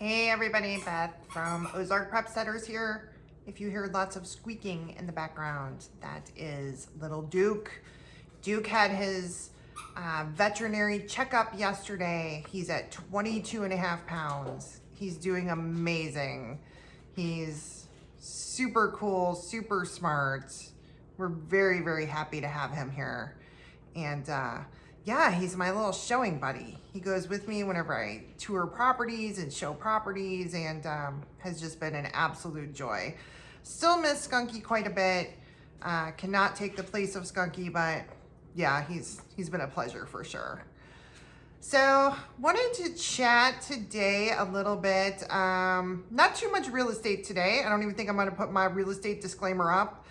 Hey everybody, Beth from Ozark Prep Setters here. If you hear lots of squeaking in the background, that is little Duke. Duke had his veterinary checkup yesterday. He's at 22.5 pounds. He's doing amazing. He's super cool, super smart. We're very, very happy to have him here. And yeah, he's my little showing buddy. He goes with me whenever I tour properties and show properties, and has just been an absolute joy. Still miss Skunky quite a bit. Cannot take the place of Skunky, but yeah, he's been a pleasure for sure. So wanted to chat today a little bit, not too much real estate today. I don't even think I'm gonna put my real estate disclaimer up.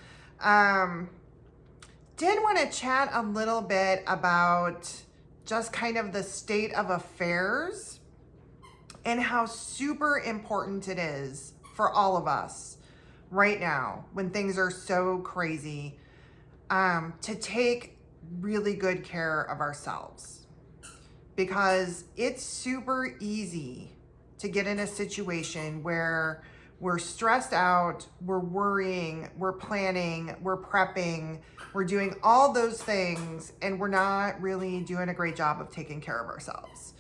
Did want to chat a little bit about just kind of the state of affairs and how super important it is for all of us right now when things are so crazy, to take really good care of ourselves, because it's super easy to get in a situation where we're stressed out, we're worrying, we're planning, we're prepping, we're doing all those things, and we're not really doing a great job of taking care of ourselves.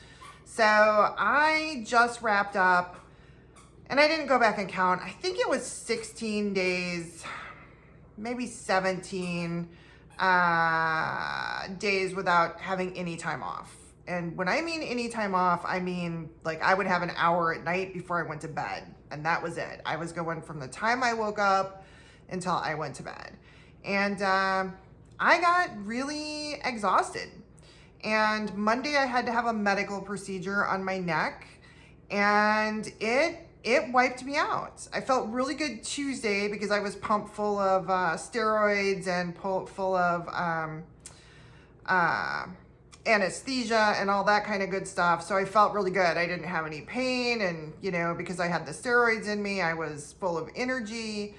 So I just wrapped up, and I didn't go back and count. I think it was 16 days, maybe 17 days without having any time off. And when I mean any time off, I mean like I would have an hour at night before I went to bed, and that was it. I was going from the time I woke up until I went to bed. And I got really exhausted. And Monday I had to have a medical procedure on my neck, and it wiped me out. I felt really good Tuesday because I was pumped full of steroids and full of anesthesia and all that kind of good stuff. So I felt really good. I didn't have any pain, and because I had the steroids in me, I was full of energy.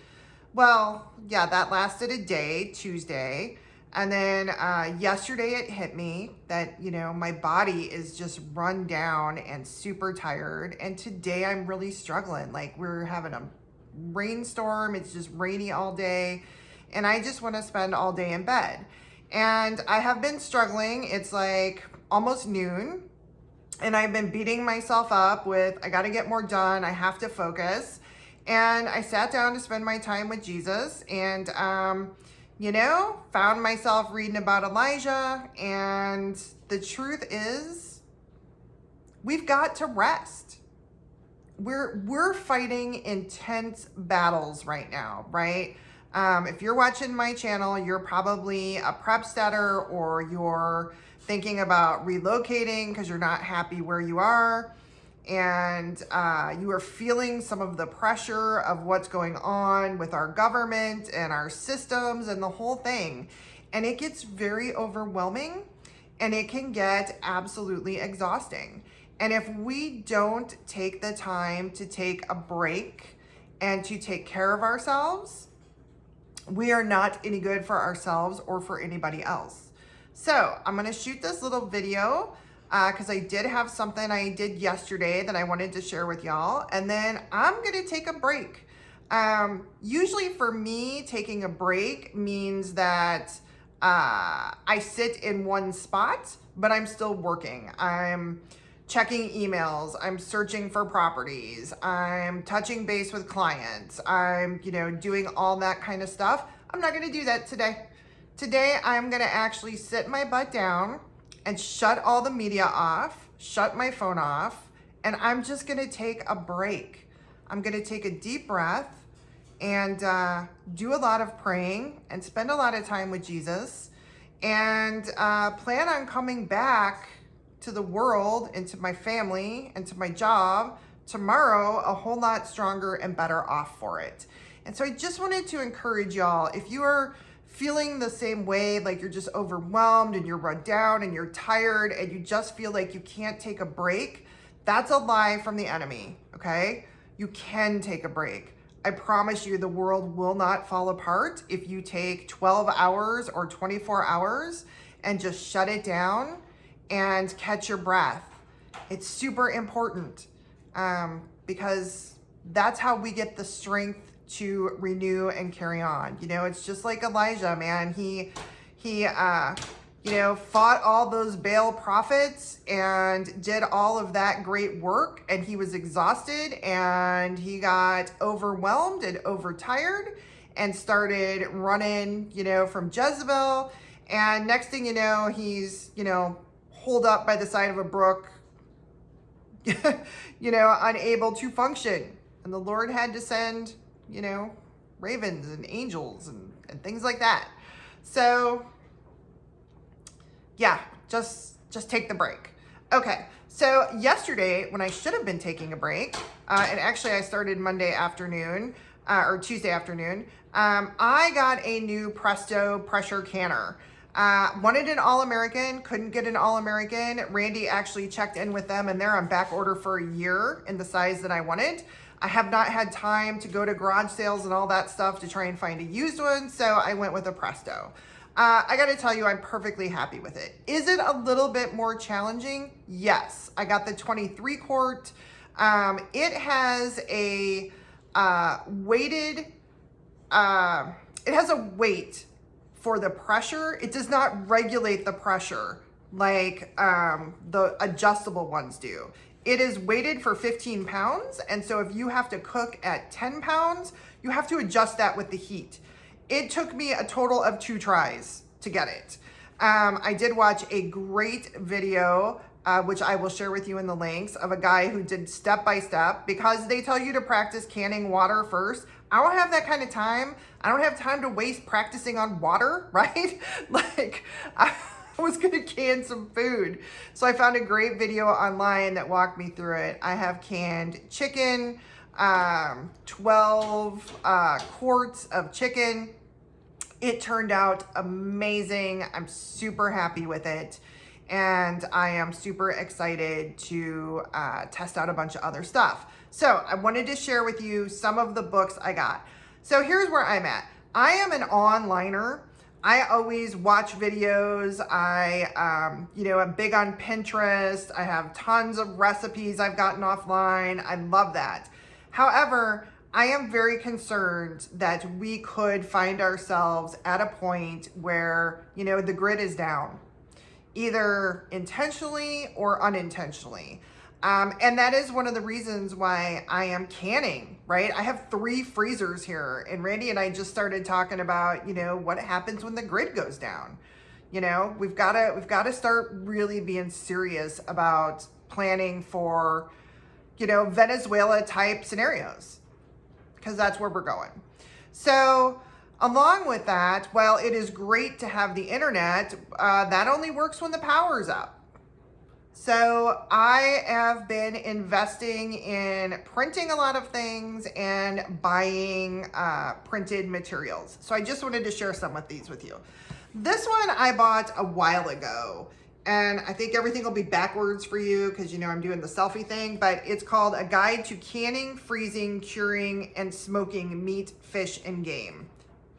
Well, yeah, that lasted a day, Tuesday. And then yesterday it hit me that, my body is just run down and super tired. And today I'm really struggling. Like, we're having a rainstorm. It's just rainy all day. And I just want to spend all day in bed. And I have been struggling. It's like almost noon, and I've been beating myself up with, I got to get more done. I have to focus. And I sat down to spend my time with Jesus, and, found myself reading about Elijah. And the truth is, we've got to rest. We're fighting intense battles right now, right? If you're watching my channel, you're probably a prep setter, or you're thinking about relocating because you're not happy where you are, and you are feeling some of the pressure of what's going on with our government and our systems and the whole thing. And it gets very overwhelming, and it can get absolutely exhausting. And if we don't take the time to take a break and to take care of ourselves, we are not any good for ourselves or for anybody else. So I'm gonna shoot this little video because I did have something I did yesterday that I wanted to share with y'all, and then I'm gonna take a break. Usually for me, taking a break means that I sit in one spot, but I'm still working. I'm checking emails, I'm searching for properties, I'm touching base with clients, I'm, doing all that kind of stuff. I'm not gonna do that today. Today, I'm gonna actually sit my butt down and shut all the media off, shut my phone off, and I'm just gonna take a break. I'm gonna take a deep breath and do a lot of praying and spend a lot of time with Jesus, and plan on coming back to the world and to my family and to my job tomorrow a whole lot stronger and better off for it. And so I just wanted to encourage y'all, if you are feeling the same way, like you're just overwhelmed and you're run down and you're tired and you just feel like you can't take a break, that's a lie from the enemy, okay? You can take a break. I promise you the world will not fall apart if you take 12 hours or 24 hours and just shut it down and catch your breath. It's super important. because that's how we get the strength to renew and carry on. You know, it's just like Elijah, man. He you know, fought all those Baal prophets and did all of that great work, and he was exhausted and he got overwhelmed and overtired and started running, you know, from Jezebel. And next thing you know, he's, you know, holed up by the side of a brook, you know, unable to function. And the Lord had to send, you know, ravens and angels and things like that. So yeah, just take the break. Okay, so yesterday when I should have been taking a break, and actually I started Monday afternoon, or Tuesday afternoon, I got a new Presto pressure canner. Wanted an All-American, couldn't get an All-American. Randy actually checked in with them and they're on back order for a year in the size that I wanted. I have not had time to go to garage sales and all that stuff to try and find a used one, so I went with a Presto. I gotta tell you, I'm perfectly happy with it. Is it a little bit more challenging? Yes. I got the 23 quart. It has a weighted, it has a weight for the pressure. It does not regulate the pressure like the adjustable ones do. It is weighted for 15 pounds. And so if you have to cook at 10 pounds, you have to adjust that with the heat. It took me a total of 2 tries to get it. I did watch a great video, which I will share with you in the links, of a guy who did step by step, because they tell you to practice canning water first. I don't have that kind of time. I don't have time to waste practicing on water, right? Like, I was gonna can some food. So I found a great video online that walked me through it. I have canned chicken, 12 quarts of chicken. It turned out amazing. I'm super happy with it. And I am super excited to test out a bunch of other stuff. So I wanted to share with you some of the books I got. So here's where I'm at. I am an onliner. I always watch videos. You know, I'm big on Pinterest. I have tons of recipes I've gotten offline. I love that. However, I am very concerned that we could find ourselves at a point where, you know, the grid is down, either intentionally or unintentionally. And that is one of the reasons why I am canning, right? I have 3 freezers here, and Randy and I just started talking about, you know, what happens when the grid goes down. You know, we've got to start really being serious about planning for, you know, Venezuela type scenarios, because that's where we're going. So along with that, while it is great to have the internet, that only works when the power's up. So I have been investing in printing a lot of things and buying printed materials. So I just wanted to share some of these with you. This one I bought a while ago, and I think everything will be backwards for you because, you know, I'm doing the selfie thing, but it's called A Guide to Canning, Freezing, Curing, and Smoking Meat, Fish, and Game.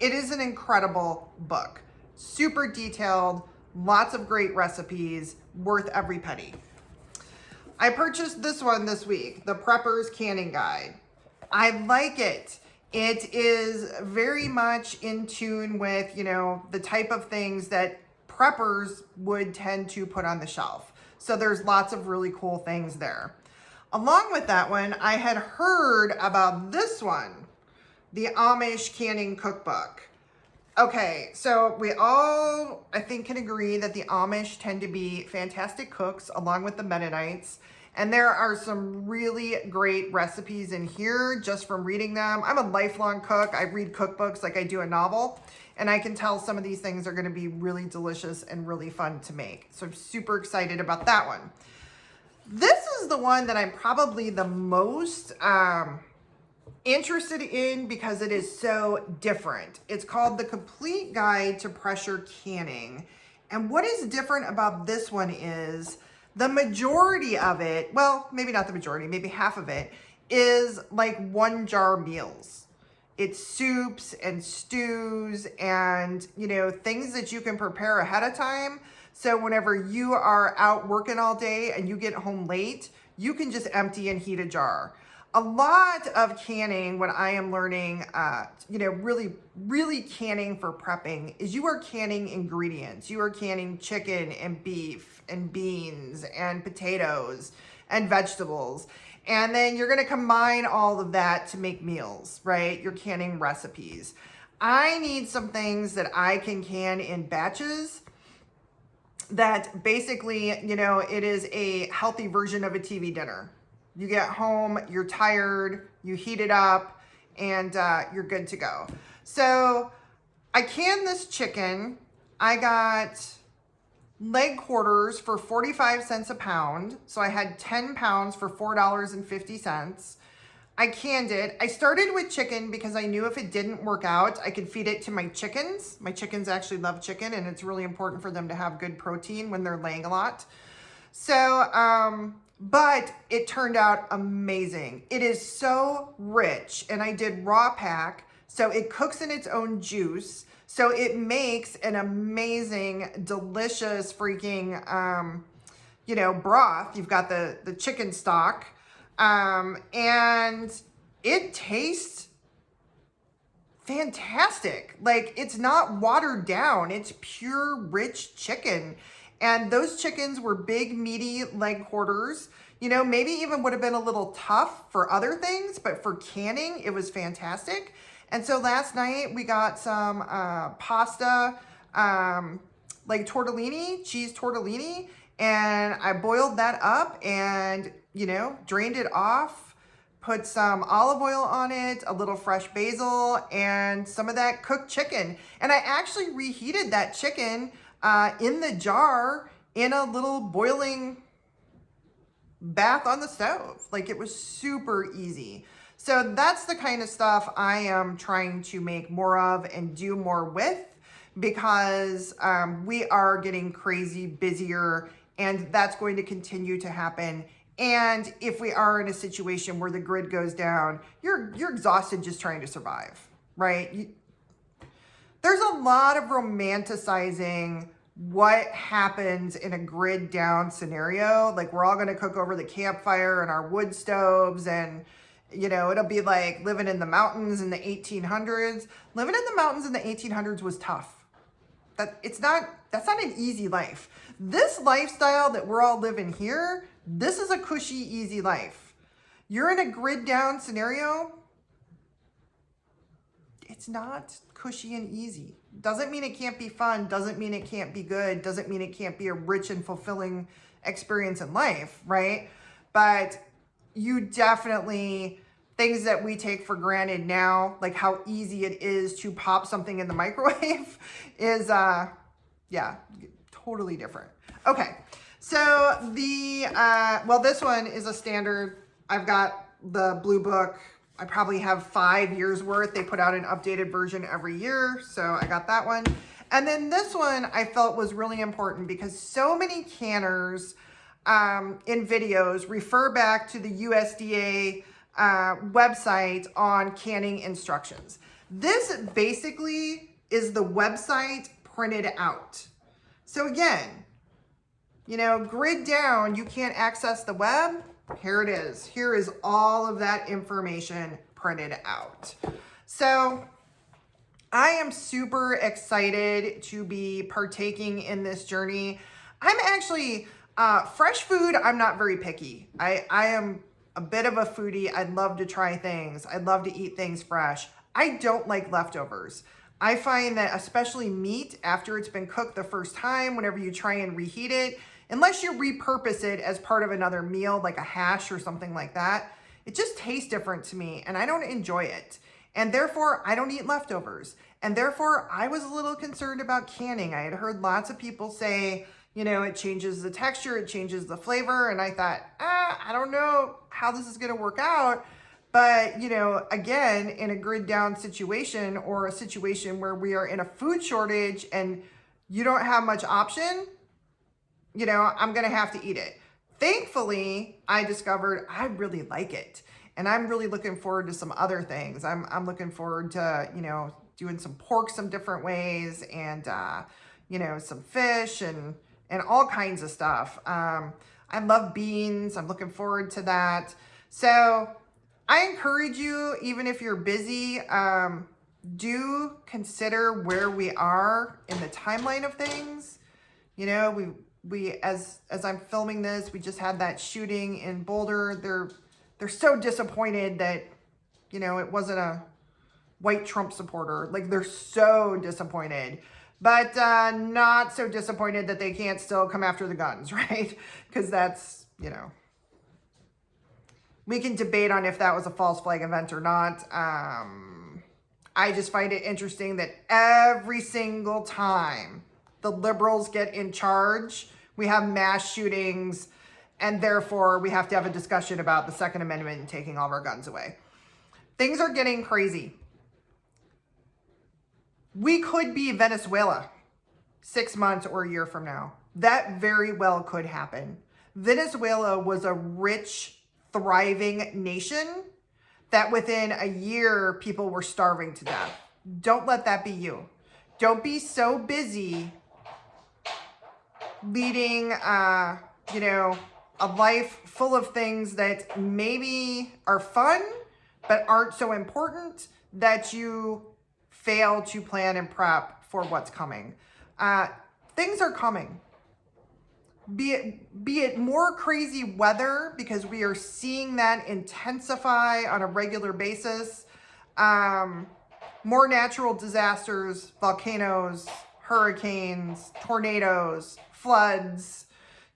It is an incredible book. Super detailed, lots of great recipes, worth every penny. I purchased this one this week, the PREPPER'S Canning Guide. I like it. It is very much in tune with, you know, the type of things that preppers would tend to put on the shelf. So there's lots of really cool things there. Along with that one, I had heard about this one, the Amish Canning Cookbook. Okay, so we all, I think, can agree that the Amish tend to be fantastic cooks, along with the Mennonites. And there are some really great recipes in here just from reading them. I'm a lifelong cook. I read cookbooks like I do a novel. And I can tell some of these things are gonna be really delicious and really fun to make. So I'm super excited about that one. This is the one that I'm probably the most interested in because it is so different. It's called The Complete Guide to Pressure Canning. And what is different about this one is the majority of it, well, maybe not the majority, maybe half of it, is like 1 jar meals. It's soups and stews and, you know, things that you can prepare ahead of time. So whenever you are out working all day and you get home late, you can just empty and heat a jar. A lot of canning, what I am learning, really canning for prepping is you are canning ingredients. You are canning chicken and beef and beans and potatoes and vegetables. And then you're going to combine all of that to make meals, right? You're canning recipes. I need some things that I can can in batches that basically, it is a healthy version of a TV dinner. You get home, you're tired, you heat it up, and you're good to go. So I canned this chicken. I got leg quarters for 45 cents a pound. So I had 10 pounds for $4.50. I canned it. I started with chicken because I knew if it didn't work out, I could feed it to my chickens. My chickens actually love chicken, and it's really important for them to have good protein when they're laying a lot. So, but it turned out amazing. It is so rich, and I did raw pack, so it cooks in its own juice. So it makes an amazing, delicious freaking, broth. You've got the chicken stock, and it tastes fantastic. Like, it's not watered down. It's pure, rich chicken. And those chickens were big, meaty leg quarters. Maybe even would have been a little tough for other things, but for canning, it was fantastic. And so last night we got some pasta, like tortellini, cheese tortellini, and I boiled that up and, drained it off, put some olive oil on it, a little fresh basil, and some of that cooked chicken. And I actually reheated that chicken in the jar in a little boiling bath on the stove. Like, it was super easy. So that's the kind of stuff I am trying to make more of and do more with, because we are getting crazy busier, and that's going to continue to happen. And if we are in a situation where the grid goes down, you're exhausted just trying to survive, right? There's a lot of romanticizing what happens in a grid down scenario. Like, we're all going to cook over the campfire and our wood stoves, and it'll be like living in the mountains in the 1800s. Living in the mountains in the 1800s was tough. That's not an easy life. This lifestyle that we're all living here, this is a cushy, easy life. You're in a grid down scenario, it's not cushy and easy. Doesn't mean it can't be fun, doesn't mean it can't be good, doesn't mean it can't be a rich and fulfilling experience in life, right? But you definitely, things that we take for granted now, like how easy it is to pop something in the microwave is, totally different. Okay, so this one is a standard. I've got the Blue Book. I probably have 5 years worth. They put out an updated version every year, so I got that one. And then this one I felt was really important because so many canners in videos refer back to the USDA website on canning instructions. This basically is the website printed out. So again, grid down, you can't access the web. Here it is. Here is all of that information printed out. So I am super excited to be partaking in this journey. I'm actually, fresh food, I'm not very picky. I am a bit of a foodie. I'd love to try things. I'd love to eat things fresh. I don't like leftovers. I find that especially meat, after it's been cooked the first time, whenever you try and reheat it, unless you repurpose it as part of another meal, like a hash or something like that, it just tastes different to me and I don't enjoy it. And therefore, I don't eat leftovers. And therefore, I was a little concerned about canning. I had heard lots of people say, it changes the texture, it changes the flavor. And I thought, I don't know how this is going to work out. But, again, in a grid down situation or a situation where we are in a food shortage and you don't have much option, I'm going to have to eat it. Thankfully, I discovered I really like it. And I'm really looking forward to some other things. I'm looking forward to, doing some pork some different ways and, some fish and all kinds of stuff. I love beans. I'm looking forward to that. So I encourage you, even if you're busy, do consider where we are in the timeline of things. You know, we as I'm filming this, we just had that shooting in Boulder. They're so disappointed that, you know, it wasn't a white Trump supporter. Like, they're so disappointed, but not so disappointed that they can't still come after the guns, right? Because that's, you know, we can debate on if that was a false flag event or not. I just find it interesting that every single time the liberals get in charge, we have mass shootings, and therefore we have to have a discussion about the Second Amendment and taking all of our guns away. Things are getting crazy. We could be Venezuela 6 months or a year from now. That very well could happen. Venezuela was a rich, thriving nation that within a year, people were starving to death. Don't let that be you. Don't be so busy leading, you know, a life full of things that maybe are fun, but aren't so important that you fail to plan and prep for what's coming. Things are coming. Be it more crazy weather, because we are seeing that intensify on a regular basis. More natural disasters, volcanoes, hurricanes, tornadoes, floods,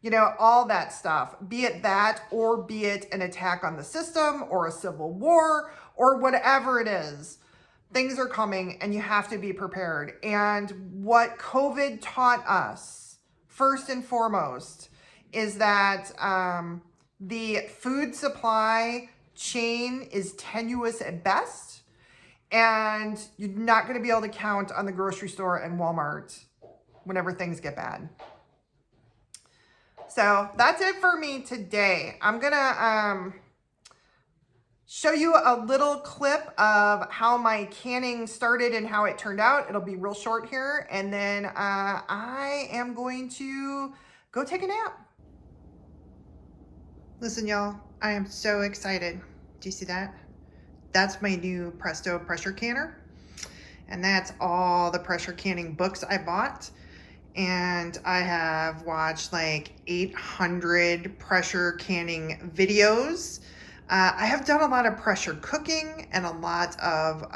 you know, all that stuff. Be it that, or be it an attack on the system, or a civil war, or whatever it is. Things are coming, and you have to be prepared. And what COVID taught us, first and foremost, is that the food supply chain is tenuous at best, and you're not going to be able to count on the grocery store and Walmart whenever things get bad. So that's it for me today. I'm going to show you a little clip of how my canning started and how it turned out. It'll be real short here. And then I am going to go take a nap. Listen, y'all, I am so excited. Do you see that? That's my new Presto pressure canner. And that's all the pressure canning books I bought. And I have watched like 800 pressure canning videos. I have done a lot of pressure cooking and a lot of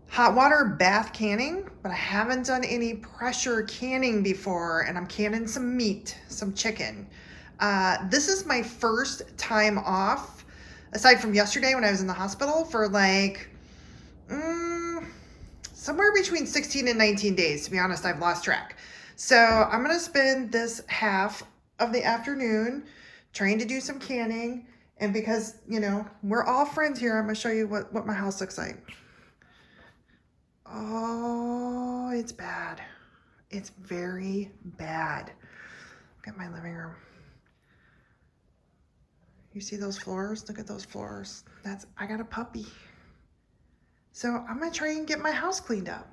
hot water bath canning, but I haven't done any pressure canning before, and I'm canning some meat, some chicken. This is my first time off, aside from yesterday when I was in the hospital for like somewhere between 16 and 19 days. To be honest, I've lost track. So I'm going to spend this half of the afternoon trying to do some canning. And because, you know, we're all friends here, I'm going to show you what my house looks like. Oh, it's bad. It's very bad. Look at my living room. You see those floors? Look at those floors. I got a puppy. So I'm going to try and get my house cleaned up.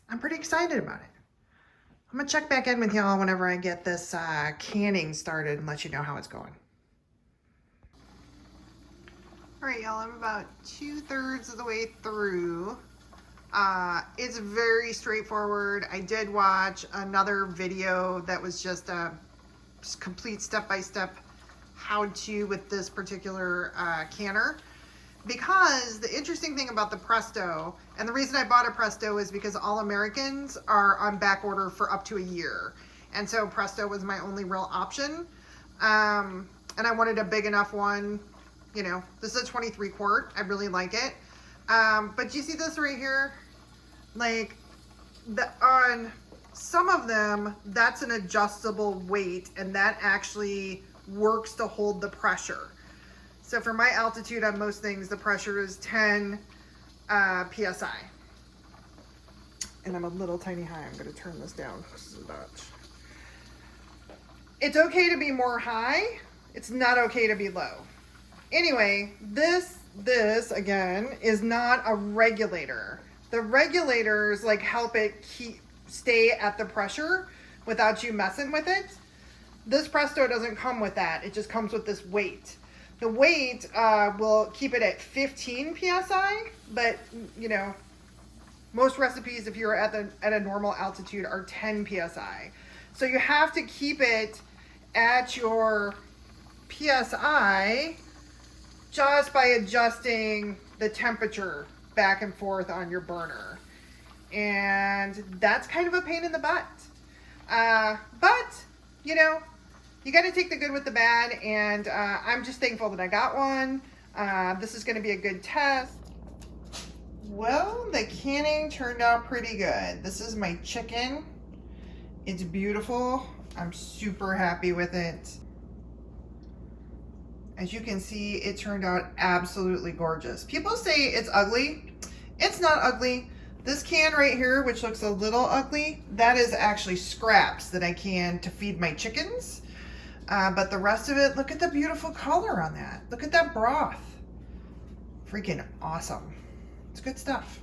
I'm pretty excited about it. I'm going to check back in with y'all whenever I get this canning started and let you know how it's going. All right, y'all, I'm about 2/3 of the way through. It's very straightforward. I did watch another video that was just a complete step-by-step how-to with this particular canner. Because the interesting thing about the Presto, and the reason I bought a Presto is because all Americans are on back order for up to a year. And so Presto was my only real option. And I wanted a big enough one. You know, this is a 23 quart. I really like it. But you see this right here? Like, on some of them, that's an adjustable weight, and that actually works to hold the pressure. So for my altitude on most things, the pressure is 10 PSI. And I'm a little tiny high. I'm going to turn this down. This is about... It's okay to be more high. It's not okay to be low. Anyway, this again is not a regulator. The regulators like help it stay at the pressure without you messing with it. This Presto doesn't come with that. It just comes with this weight. The weight will keep it at 15 psi, but you know, most recipes, if you're at a normal altitude, are 10 psi. So you have to keep it at your psi just by adjusting the temperature back and forth on your burner. And that's kind of a pain in the butt. But, you know, you got to take the good with the bad, and I'm just thankful that I got one. This is going to be a good test. Well, the canning turned out pretty good. This is my chicken. It's beautiful. I'm super happy with it. As you can see, it turned out absolutely gorgeous. People say it's ugly. It's not ugly. This can right here, which looks a little ugly, that is actually scraps that I canned to feed my chickens. But the rest of it, look at the beautiful color on that. Look at that broth. Freaking awesome. It's good stuff.